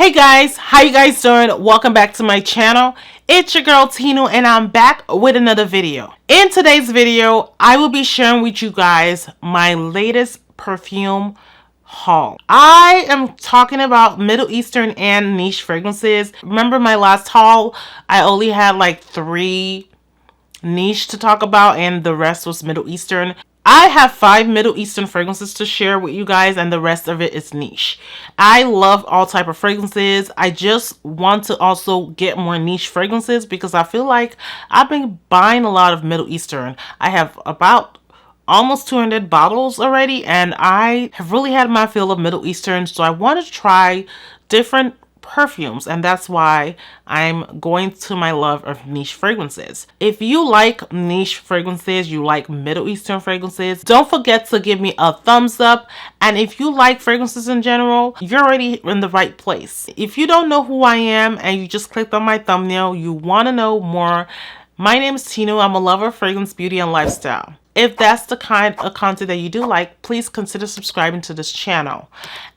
Hey guys, how you guys doing? Welcome back to my channel. It's your girl Tino and I'm back with another video. In today's video, I will be sharing with you guys my latest perfume haul. I am talking about Middle Eastern and niche fragrances. Remember my last haul, I only had like 3 niche to talk about and the rest was Middle Eastern. I have 5 Middle Eastern fragrances to share with you guys and the rest of it is niche. I love all type of fragrances. I just want to also get more niche fragrances because I feel like I've been buying a lot of Middle Eastern. I have about almost 200 bottles already and I have really had my fill of Middle Eastern, so I want to try different perfumes, and that's why I'm going to my love of niche fragrances. If you like niche fragrances, you like Middle Eastern fragrances, don't forget to give me a thumbs up. And if you like fragrances in general, you're already in the right place. If you don't know who I am and you just clicked on my thumbnail, you want to know more, my name is Tino. I'm a lover of fragrance, beauty, and lifestyle. If that's the kind of content that you do like, please consider subscribing to this channel.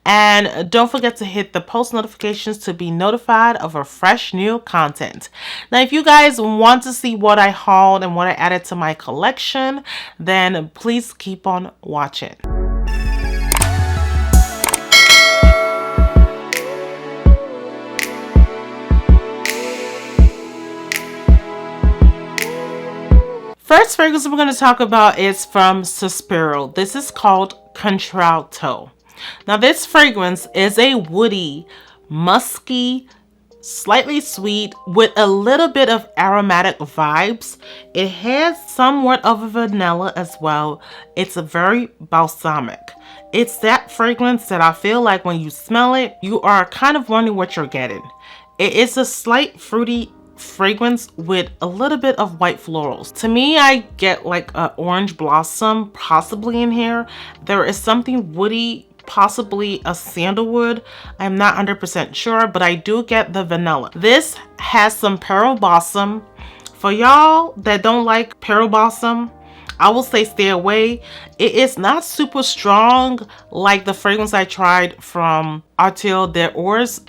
And don't forget to hit the post notifications to be notified of a fresh new content. Now, if you guys want to see what I hauled and what I added to my collection, then please keep on watching. First fragrance we're going to talk about is from Sospiro. This is called Contralto. Now this fragrance is a woody, musky, slightly sweet with a little bit of aromatic vibes. It has somewhat of a vanilla as well. It's a very balsamic. It's that fragrance that I feel like when you smell it, you are kind of wondering what you're getting. It is a slight fruity fragrance with a little bit of white florals. To me, I get like an orange blossom possibly in here. There is something woody, possibly a sandalwood. I'm not 100% sure, but I do get the vanilla. This has some pearl balsam. For y'all that don't like pearl balsam, I will say stay away. It is not super strong like the fragrance I tried from Artil des Ors,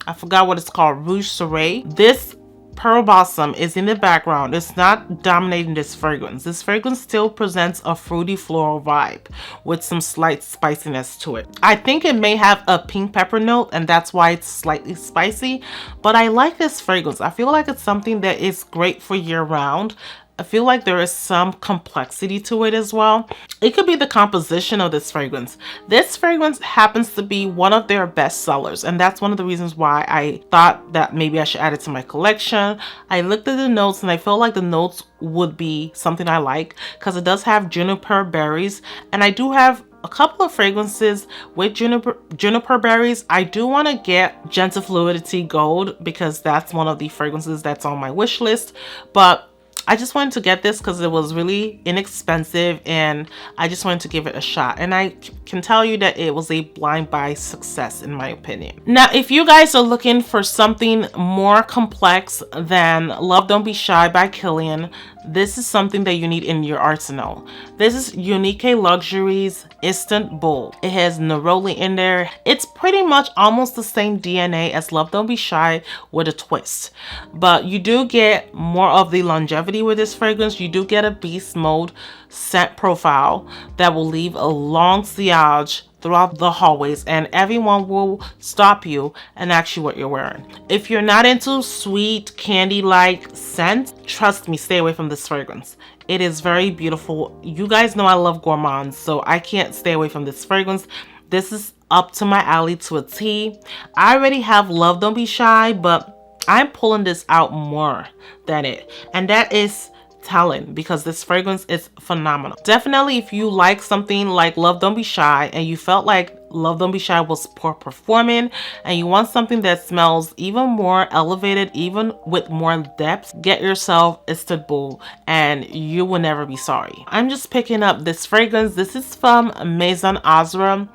I forgot what it's called, Rouge Soleil. This pearl balsam is in the background. It's not dominating this fragrance. This fragrance still presents a fruity floral vibe with some slight spiciness to it. I think it may have a pink pepper note and that's why it's slightly spicy, but I like this fragrance. I feel like it's something that is great for year round. I feel like there is some complexity to it as well. It could be the composition of this fragrance. This fragrance happens to be one of their best sellers, and that's one of the reasons why I thought that maybe I should add it to my collection. I looked at the notes and I felt like the notes would be something I like because it does have juniper berries, and I do have a couple of fragrances with juniper berries. I do want to get Gentle Fluidity Gold because that's one of the fragrances that's on my wish list, but I just wanted to get this because it was really inexpensive and I just wanted to give it a shot. And I can tell you that it was a blind buy success in my opinion. Now, if you guys are looking for something more complex than Love Don't Be Shy by Kilian, this is something that you need in your arsenal. This is Unique Luxuries Istanbul. It has neroli in there. It's pretty much almost the same DNA as Love Don't Be Shy with a twist. But you do get more of the longevity with this fragrance. You do get a beast mode scent profile that will leave a long sillage throughout the hallways and everyone will stop you and ask you what you're wearing. If you're not into sweet candy-like scent, trust me, stay away from this fragrance. It is very beautiful. You guys know I love gourmands, so I can't stay away from this fragrance. This is up to my alley to a T. I already have Love Don't Be Shy, but I'm pulling this out more than it, and that is talent, because this fragrance is phenomenal. Definitely if you like something like Love Don't Be Shy and you felt like Love Don't Be Shy was poor performing and you want something that smells even more elevated, even with more depth, get yourself Istanbul and you will never be sorry. I'm just picking up this fragrance. This is from Maison Asrar.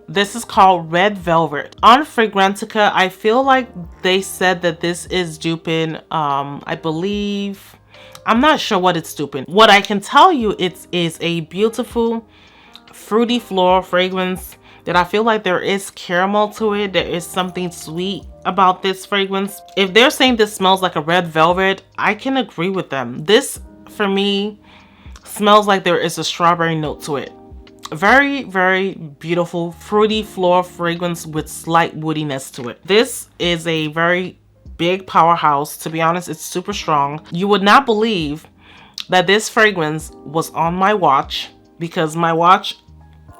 This is called Red Velvet. On Fragrantica, I feel like they said that this is duping, I believe, I'm not sure what it's duping. What I can tell you, it is a beautiful fruity floral fragrance that I feel like there is caramel to it. There is something sweet about this fragrance. If they're saying this smells like a red velvet, I can agree with them. This, for me, smells like there is a strawberry note to it. Very, very beautiful, fruity floral fragrance with slight woodiness to it. This is a very big powerhouse. To be honest, it's super strong. You would not believe that this fragrance was on my watch, because my watch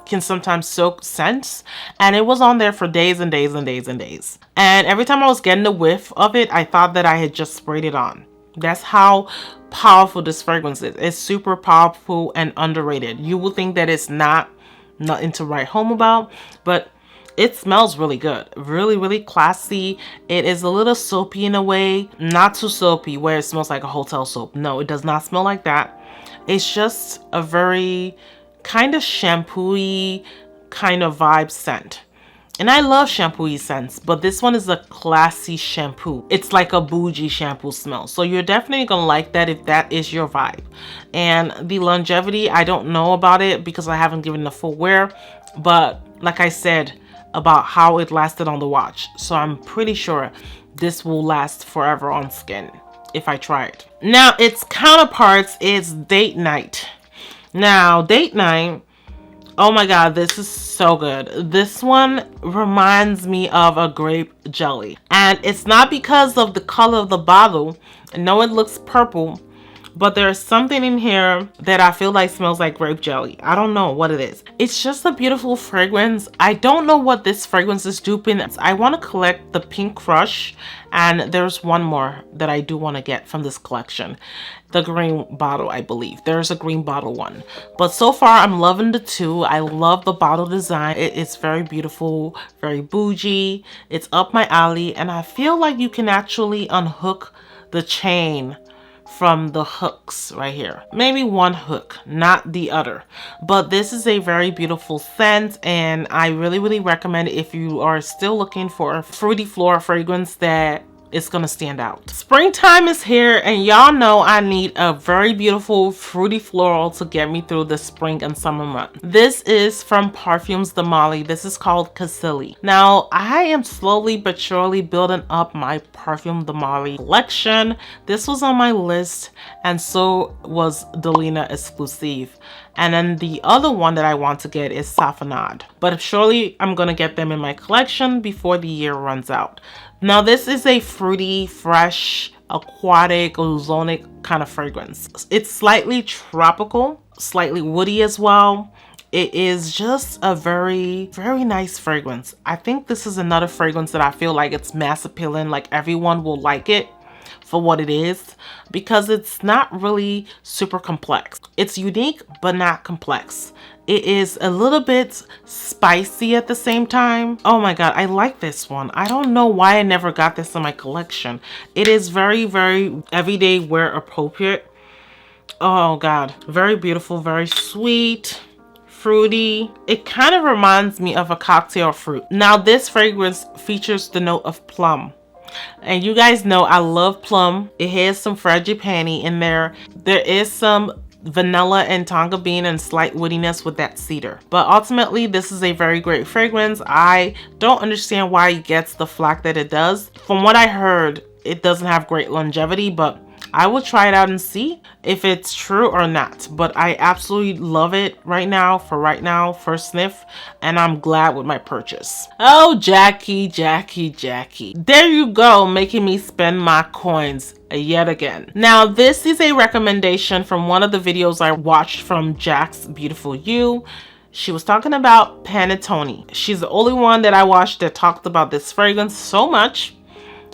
can sometimes soak scents, and it was on there for days and days and days and days. And every time I was getting a whiff of it, I thought that I had just sprayed it on. That's how powerful this fragrance is. It's super powerful and underrated. You will think that it's nothing to write home about, but it smells really good. Really, really classy. It is a little soapy in a way. Not too soapy where it smells like a hotel soap. No, it does not smell like that. It's just a very kind of shampoo-y kind of vibe scent. And I love shampoo-y scents, but this one is a classy shampoo. It's like a Boujee shampoo smell. So you're definitely gonna like that if that is your vibe. And the longevity, I don't know about it because I haven't given it a full wear. But like I said about how it lasted on the watch. So I'm pretty sure this will last forever on skin if I try it. Now, its counterparts is Date Night. Now, Date Night, oh my god, this is so good. This one reminds me of a grape jelly. And it's not because of the color of the bottle. I know it looks purple, but there's something in here that I feel like smells like grape jelly. I don't know what it is. It's just a beautiful fragrance. I don't know what this fragrance is duping. I want to collect the Pink Crush, and there's one more that I do want to get from this collection. The green bottle, I believe. There's a green bottle one. But so far, I'm loving the two. I love the bottle design. It's very beautiful, very bougie. It's up my alley, and I feel like you can actually unhook the chain from the hooks right here. Maybe one hook, not the other. But this is a very beautiful scent, and I really, really recommend it if you are still looking for a fruity floral fragrance that is gonna stand out. Springtime is here, and y'all know I need a very beautiful fruity floral to get me through the spring and summer month. This is from Perfumes de Mali. This is called Cassili. Now, I am slowly but surely building up my Perfume de Mali collection. This was on my list, and so was Delina Exclusive. And then the other one that I want to get is Safanad. But surely I'm gonna get them in my collection before the year runs out. Now, this is a fruity, fresh, aquatic, ozonic kind of fragrance. It's slightly tropical, slightly woody as well. It is just a very, very nice fragrance. I think this is another fragrance that I feel like it's mass appealing, like everyone will like it for what it is, because it's not really super complex. It's unique but not complex. It is a little bit spicy at the same time. Oh my god, I like this one. I don't know why I never got this in my collection. It is very, very everyday wear appropriate. Oh god, very beautiful, very sweet, fruity. It kind of reminds me of a cocktail fruit. Now, this fragrance features the note of plum. And you guys know I love plum. It has some frangipani in there. There is some vanilla and tonka bean and slight woodiness with that cedar. But ultimately, this is a very great fragrance. I don't understand why it gets the flack that it does. From what I heard, it doesn't have great longevity, but I will try it out and see if it's true or not. But I absolutely love it right now, first sniff, and I'm glad with my purchase. Oh, Jackie, Jackie, Jackie. There you go, making me spend my coins yet again. Now, this is a recommendation from one of the videos I watched from Jack's Beautiful You. She was talking about Panettone. She's the only one that I watched that talked about this fragrance so much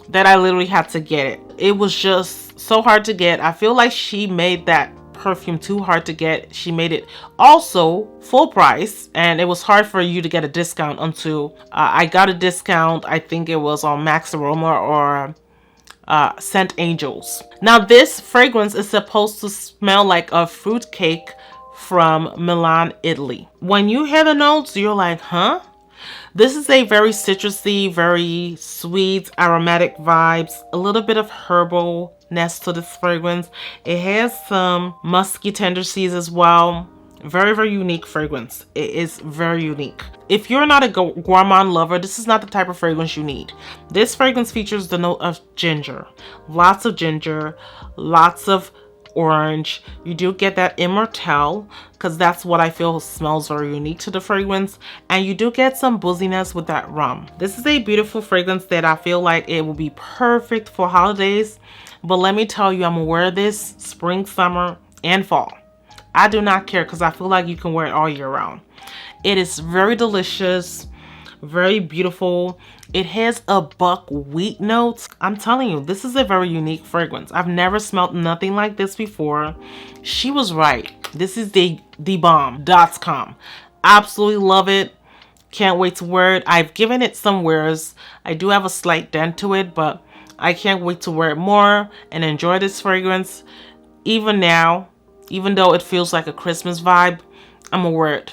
that I literally had to get it. It was just so hard to get. I feel like she made that perfume too hard to get. She made it also full price, and it was hard for you to get a discount until I got a discount. I think it was on Max Aroma or Scent Angels. Now, this fragrance is supposed to smell like a fruit cake from Milan, Italy. When you hear the notes, you're like, huh? This is a very citrusy, very sweet, aromatic vibes, a little bit of herbalness to this fragrance. It has some musky tendencies as well, Very, very unique fragrance. It is very unique. If you're not a gourmand lover, this is not the type of fragrance you need. This fragrance features the note of ginger. Lots of ginger, lots of orange. You do get that immortelle, because that's what I feel smells very unique to the fragrance. And you do get some booziness with that rum. This is a beautiful fragrance that I feel like it will be perfect for holidays. But let me tell you, I'm gonna wear this spring, summer, and fall. I do not care, because I feel like you can wear it all year round. It is very delicious, very beautiful. It has a buckwheat note. I'm telling you, this is a very unique fragrance. I've never smelled nothing like this before. She was right. This is the bomb.com. Absolutely love it. Can't wait to wear it. I've given it some wears. I do have a slight dent to it, but I can't wait to wear it more and enjoy this fragrance. Even now, even though it feels like a Christmas vibe, I'm gonna wear it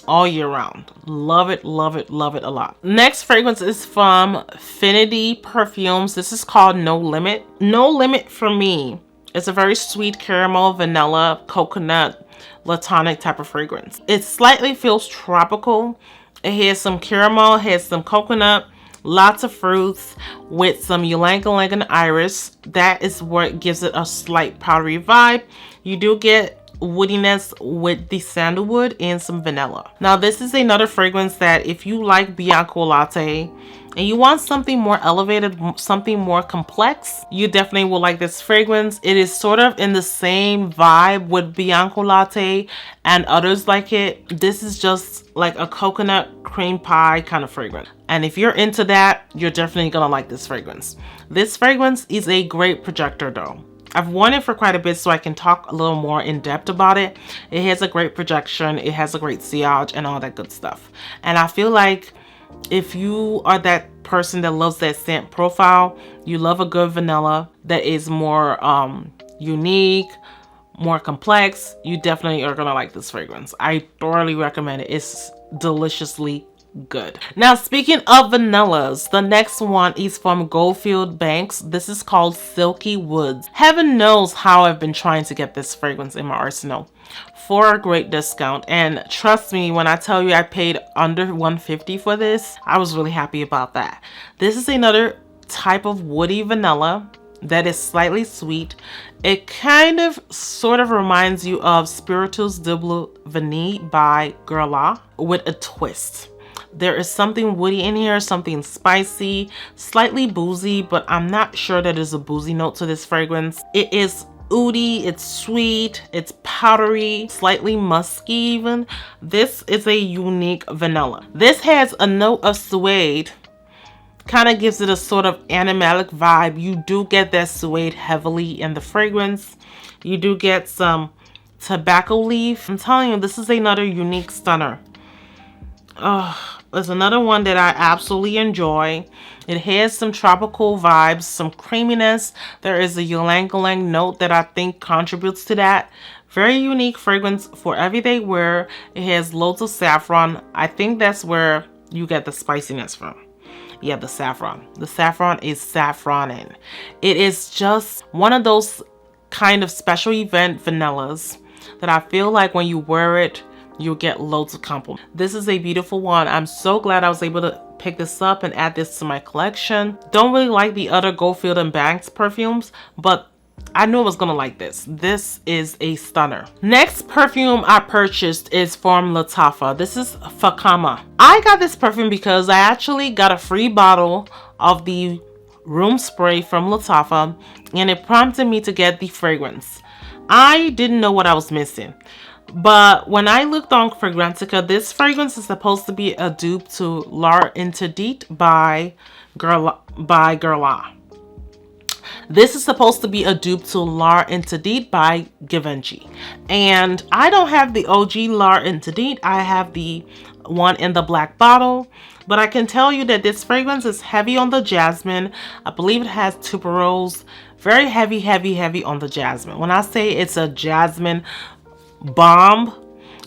all year round. Love it, love it, love it a lot. Next fragrance is from F-inity Perfumes. This is called No Limit. No Limit for me, it's a very sweet caramel, vanilla, coconut, latonic type of fragrance. It slightly feels tropical. It has some caramel, has some coconut, lots of fruits with some ylang-ylang iris. That is what gives it a slight powdery vibe. You do get woodiness with the sandalwood and some vanilla. Now this is another fragrance that if you like Bianco Latte and you want something more elevated, something more complex, you definitely will like this fragrance. It is sort of in the same vibe with Bianco Latte and others like it. This is just like a coconut cream pie kind of fragrance. And if you're into that, you're definitely gonna like this fragrance. This fragrance is a great projector though. I've worn it for quite a bit so I can talk a little more in depth about it. It has a great projection, it has a great sillage and all that good stuff. And I feel like if you are that person that loves that scent profile, you love a good vanilla that is more unique, more complex, you definitely are gonna like this fragrance. I thoroughly recommend it. It's deliciously good. Now speaking of vanillas, the next one is from Goldfield Banks. This is called Silky Woods. Heaven knows how I've been trying to get this fragrance in my arsenal for a great discount, and trust me when I tell you I paid under $150 for this. I was really happy about that. This is another type of woody vanilla that is slightly sweet. It kind of sort of reminds you of Spiritus de Bleu Vanille by Guerlain with a twist. There is something woody in here, something spicy, slightly boozy, but I'm not sure that there's a boozy note to this fragrance. It is oody, it's sweet, it's powdery, slightly musky even. This is a unique vanilla. This has a note of suede, kind of gives it a sort of animalic vibe. You do get that suede heavily in the fragrance. You do get some tobacco leaf. I'm telling you, this is another unique stunner. There's another one that I absolutely enjoy. It has some tropical vibes, some creaminess. There is a ylang-ylang note that I think contributes to that. Very unique fragrance for everyday wear. It has loads of saffron. I think that's where you get the spiciness from. Yeah, the saffron. The saffron is saffronin. It is just one of those kind of special event vanillas that I feel like when you wear it, you'll get loads of compliments. This is a beautiful one. I'm so glad I was able to pick this up and add this to my collection. Don't really like the other Goldfield and Banks perfumes, but I knew I was gonna like this. This is a stunner. Next perfume I purchased is from Lattafa. This is Fahkar. I got this perfume because I actually got a free bottle of the room spray from Lattafa, and it prompted me to get the fragrance. I didn't know what I was missing. But when I looked on Fragrantica, this fragrance is supposed to be a dupe to Interdit by Guerlain. This is supposed to be a dupe to Interdit by Givenchy. And I don't have the OG Interdit. I have the one in the black bottle. But I can tell you that this fragrance is heavy on the jasmine. I believe it has tuberose. Very heavy, heavy, heavy on the jasmine. When I say it's a jasmine bomb,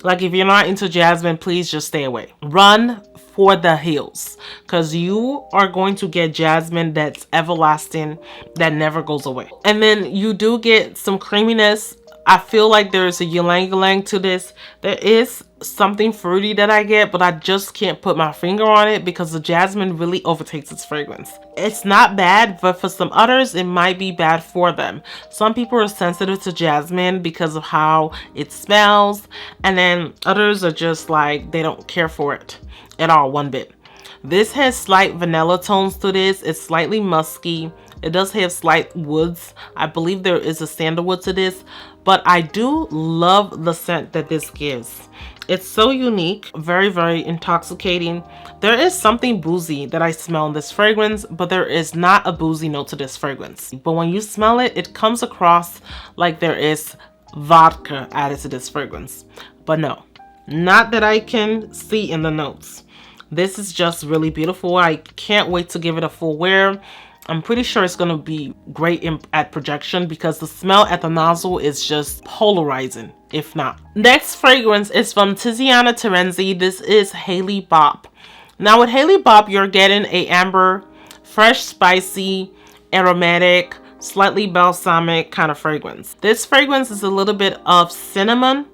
like if you're not into jasmine, please just stay away. Run for the hills, because you are going to get jasmine that's everlasting, that never goes away. And then you do get some creaminess. I feel like there's a ylang ylang to this. There is something fruity that I get, but I just can't put my finger on it because the jasmine really overtakes its fragrance. It's not bad, but for some others, it might be bad for them. Some people are sensitive to jasmine because of how it smells, and then others are just like, they don't care for it at all, one bit. This has slight vanilla tones to this. It's slightly musky. It does have slight woods. I believe there is a sandalwood to this, but I do love the scent that this gives. It's so unique, very, very intoxicating. There is something boozy that I smell in this fragrance, but there is not a boozy note to this fragrance. But when you smell it, it comes across like there is vodka added to this fragrance. But no, not that I can see in the notes. This is just really beautiful. I can't wait to give it a full wear. I'm pretty sure it's going to be great at projection because the smell at the nozzle is just polarizing, if not. Next fragrance is from Tiziana Terenzi. This is Hale Bopp. Now with Hale Bopp, you're getting a amber, fresh, spicy, aromatic, slightly balsamic kind of fragrance. This fragrance is a little bit of cinnamon.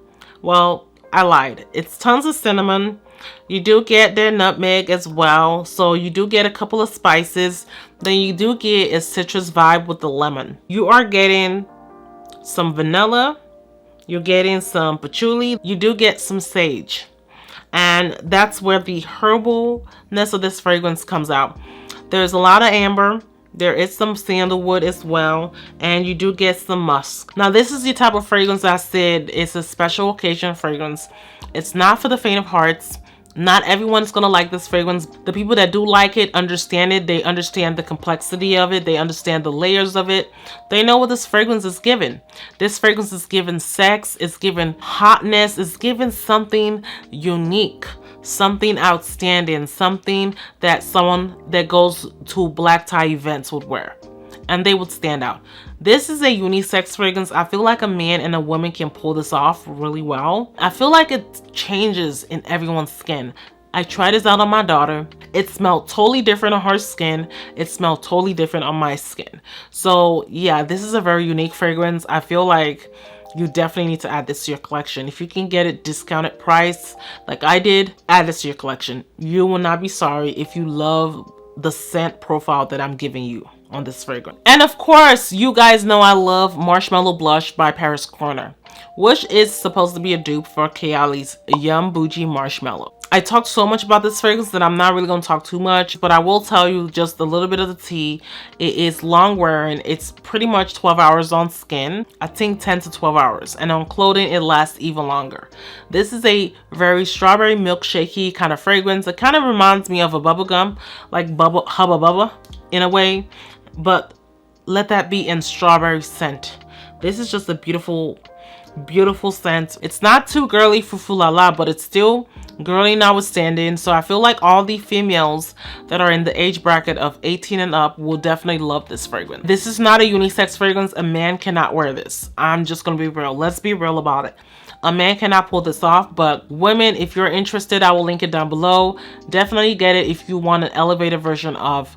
Well, I lied. It's tons of cinnamon. You do get their nutmeg as well, so you do get a couple of spices. Then you do get a citrus vibe with the lemon. You are getting some vanilla, you're getting some patchouli, you do get some sage, and that's where the herbalness of this fragrance comes out. There's a lot of amber, there is some sandalwood as well, and you do get some musk. Now this is the type of fragrance I said it's a special occasion fragrance. It's not for the faint of hearts. Not everyone's gonna like this fragrance. The people that do like it understand it. They understand the complexity of it. They understand the layers of it. They know what this fragrance is given. This fragrance is given sex. It's given hotness. It's given something unique, something outstanding, something that someone that goes to black tie events would wear, and they would stand out. This is a unisex fragrance. I feel like a man and a woman can pull this off really well. I feel like it changes in everyone's skin. I tried this out on my daughter. It smelled totally different on her skin. It smelled totally different on my skin. So yeah, this is a very unique fragrance. I feel like you definitely need to add this to your collection. If you can get it discounted price like I did, add this to your collection. You will not be sorry if you love the scent profile that I'm giving you on this fragrance. And of course, you guys know I love Marshmallow Blush by Paris Corner, which is supposed to be a dupe for Kayali's Yum Boujee Marshmallow. I talked so much about this fragrance that I'm not really going to talk too much, but I will tell you just a little bit of the tea. It is long wearing. It's pretty much 12 hours on skin. I think 10 to 12 hours. And on clothing, it lasts even longer. This is a very strawberry milkshakey kind of fragrance. It kind of reminds me of a bubble gum, like Hubba Bubba in a way, but let that be in strawberry scent. This is just a beautiful scent. It's not too girly foo la la, but it's still girly notwithstanding. So I feel like all the females that are in the age bracket of 18 and up will definitely love this fragrance. This is not a unisex fragrance. A man cannot wear this. I'm just gonna be real. Let's be real about it. A man cannot pull this off, but women, if you're interested, I will link it down below. Definitely get it if you want an elevated version of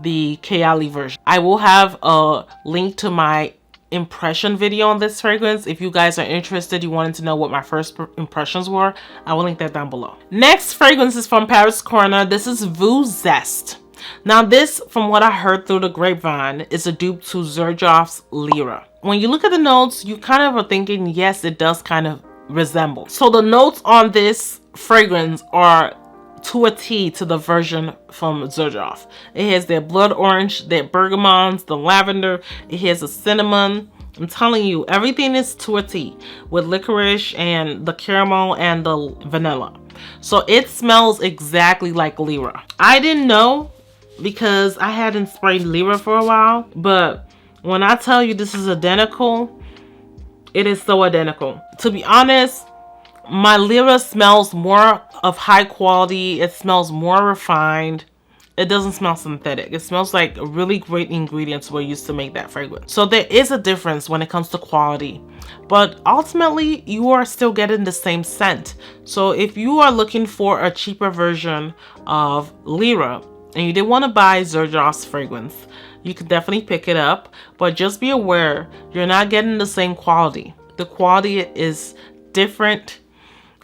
the Kayali version. I will have a link to my impression video on this fragrance. If you guys are interested, you wanted to know what my first impressions were, I will link that down below. Next fragrance is from Paris Corner. This is Voux Zeste. Now this, from what I heard through the grapevine, is a dupe to Xerjoff's Lyra. When you look at the notes, you kind of are thinking, yes, it does kind of resemble. So the notes on this fragrance are to a T to the version from Xerjoff. It has their blood orange, their bergamots, the lavender. It has a cinnamon. I'm telling you, everything is to a T with licorice and the caramel and the vanilla. So it smells exactly like Lyra. I didn't know because I hadn't sprayed Lyra for a while, but when I tell you this is identical, it is so identical. To be honest, my Lyra smells more of high quality. It smells more refined. It doesn't smell synthetic. It smells like really great ingredients were used to make that fragrance. So there is a difference when it comes to quality, but ultimately you are still getting the same scent. So if you are looking for a cheaper version of Lyra and you didn't want to buy Xerjoff's fragrance, you could definitely pick it up, but just be aware you're not getting the same quality. The quality is different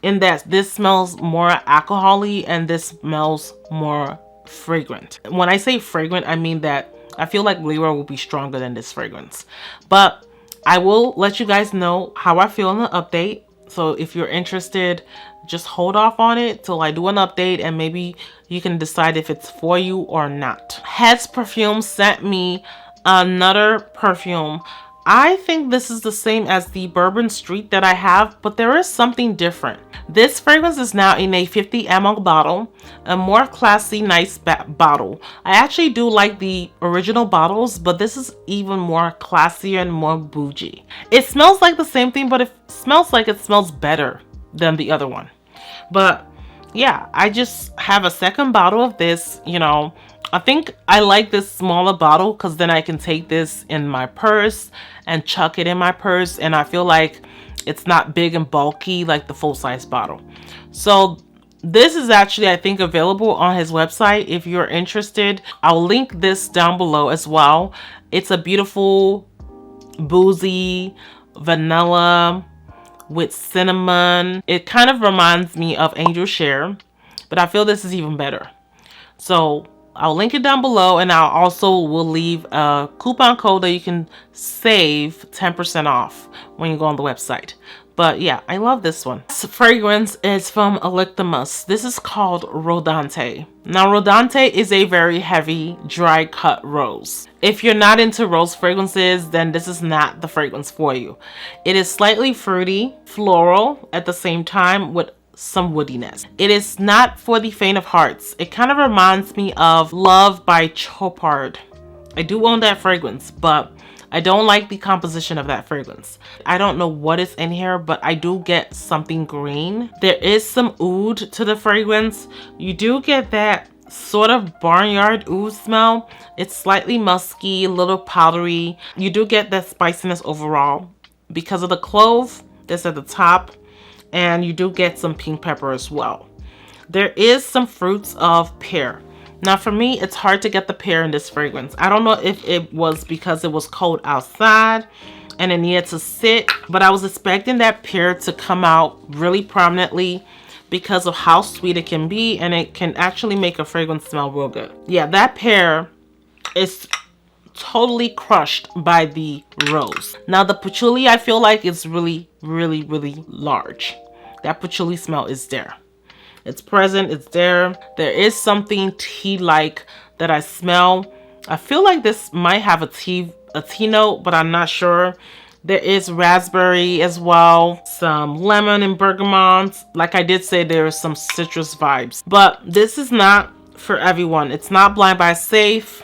in that this smells more alcohol-y and this smells more fragrant. When I say fragrant, I mean that I feel like Leroy will be stronger than this fragrance. But I will let you guys know how I feel in the update. So if you're interested, just hold off on it till I do an update and maybe you can decide if it's for you or not. Heads Perfume sent me another perfume. I think this is the same as the Bourbon Street that I have, but there is something different. This fragrance is now in a 50 ml bottle, a more classy, nice bottle. I actually do like the original bottles, but this is even more classier and more bougie. It smells like the same thing, but it smells like it smells better than the other one. But yeah, I just have a second bottle of this, you know. I think I like this smaller bottle because then I can take this in my purse and chuck it in my purse, and I feel like it's not big and bulky like the full-size bottle. So this is actually, I think, available on his website if you're interested. I'll link this down below as well. It's a beautiful boozy vanilla with cinnamon. It kind of reminds me of Angel Share, but I feel this is even better. So I'll link it down below, and I'll also will leave a coupon code that you can save 10% off when you go on the website. But yeah, I love this one. This fragrance is from Electimus. This is called Rodante. Now, Rodante is a very heavy, dry cut rose. If you're not into rose fragrances, then this is not the fragrance for you. It is slightly fruity, floral at the same time with some woodiness. It is not for the faint of hearts. It kind of reminds me of Love by Chopard. I do own that fragrance, but I don't like the composition of that fragrance. I don't know what is in here, but I do get something green. There is some oud to the fragrance. You do get that sort of barnyard oud smell. It's slightly musky, a little powdery. You do get that spiciness overall because of the clove that's at the top. And you do get some pink pepper as well. There is some fruits of pear. Now for me, it's hard to get the pear in this fragrance. I don't know if it was because it was cold outside and it needed to sit, but I was expecting that pear to come out really prominently because of how sweet it can be, and it can actually make a fragrance smell real good. Yeah, that pear is totally crushed by the rose. Now the patchouli, I feel like it's really, really, really large. That patchouli smell is there. It's present, it's there. There is something tea-like that I smell. I feel like this might have a tea note, but I'm not sure. There is raspberry as well, some lemon and bergamot. Like I did say, there is some citrus vibes, but this is not for everyone. It's not blind buy safe.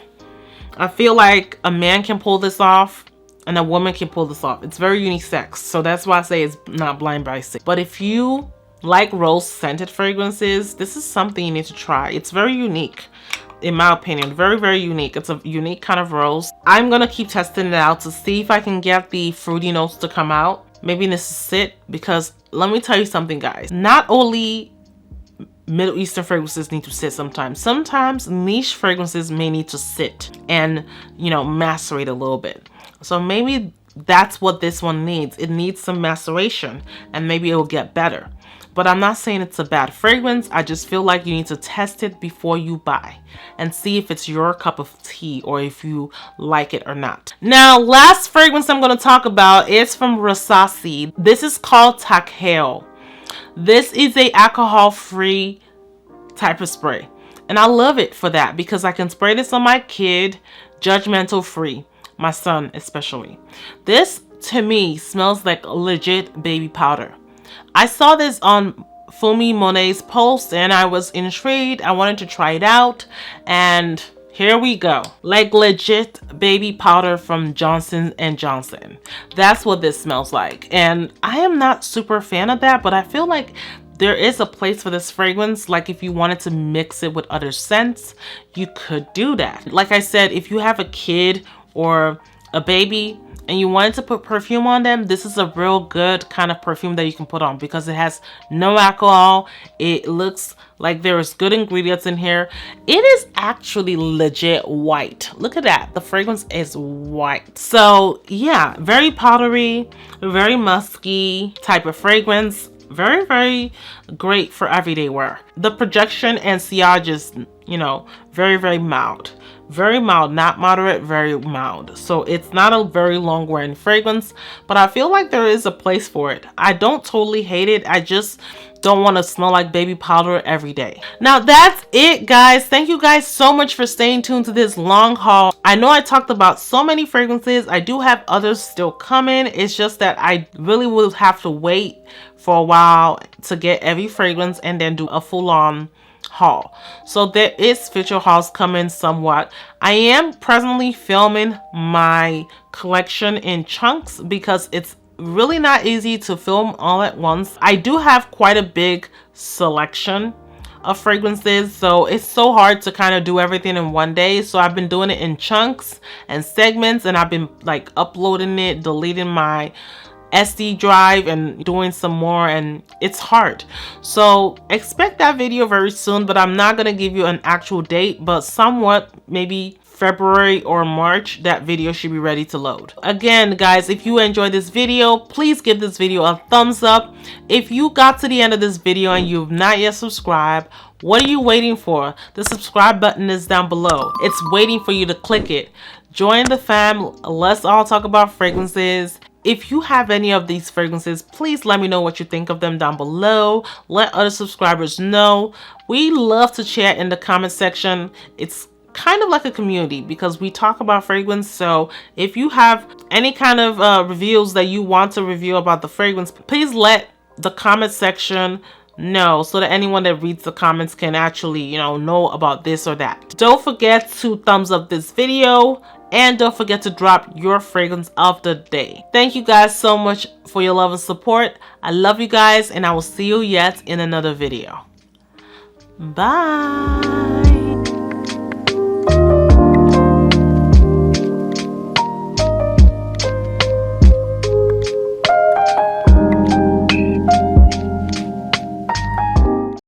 I feel like a man can pull this off and a woman can pull this off. It's very unisex, so that's why I say it's not blind buy safe. But if you like rose scented fragrances, this is something you need to try. It's very unique, in my opinion. Very, very unique. It's a unique kind of rose. I'm gonna keep testing it out to see if I can get the fruity notes to come out. Maybe this is sit, because let me tell you something, guys. Not only Middle Eastern fragrances need to sit sometimes. Sometimes niche fragrances may need to sit and, you know, macerate a little bit. So maybe that's what this one needs. It needs some maceration and maybe it will get better. But I'm not saying it's a bad fragrance. I just feel like you need to test it before you buy and see if it's your cup of tea or if you like it or not. Now, last fragrance I'm going to talk about is from Rasasi. This is called Hale. This is a alcohol-free type of spray. And I love it for that because I can spray this on my kid, judgmental free. My son especially. This to me smells like legit baby powder. I saw this on Fumi Monet's post and I was intrigued. I wanted to try it out and here we go. Like legit baby powder from Johnson & Johnson. That's what this smells like. And I am not super a fan of that, but I feel like there is a place for this fragrance. Like if you wanted to mix it with other scents, you could do that. Like I said, if you have a kid or a baby and you wanted to put perfume on them, this is a real good kind of perfume that you can put on because it has no alcohol. It looks like there's good ingredients in here. It is actually legit white. Look at that. The fragrance is white. So yeah, very powdery, very musky type of fragrance. Very, very great for everyday wear. The projection and sillage is, you know, very, very mild. Very mild, not moderate, very mild. So it's not a very long wearing fragrance, but I feel like there is a place for it. I don't totally hate it. I just don't want to smell like baby powder every day. Now that's it, guys. Thank you guys so much for staying tuned to this long haul. I know I talked about so many fragrances. I do have others still coming. It's just that I really will have to wait for a while to get every fragrance and then do a full-on haul. So there is future hauls coming somewhat. I am presently filming my collection in chunks because it's really not easy to film all at once. I do have quite a big selection of fragrances, so it's so hard to kind of do everything in one day. So I've been doing it in chunks and segments, and I've been like uploading it, deleting my SD drive and doing some more, and it's hard. So expect that video very soon, but I'm not gonna give you an actual date, but somewhat maybe February or March, that video should be ready to load. Again, guys, if you enjoyed this video, please give this video a thumbs up. If you got to the end of this video and you've not yet subscribed, what are you waiting for? The subscribe button is down below. It's waiting for you to click it. Join the fam. Let's all talk about fragrances. If you have any of these fragrances, please let me know what you think of them down below. Let other subscribers know. We love to chat in the comment section. It's kind of like a community because we talk about fragrance. So if you have any kind of reviews that you want to review about the fragrance, please let the comment section know so that anyone that reads the comments can actually, you know about this or that. Don't forget to thumbs up this video. And don't forget to drop your fragrance of the day. Thank you guys so much for your love and support. I love you guys, and I will see you yet in another video. Bye.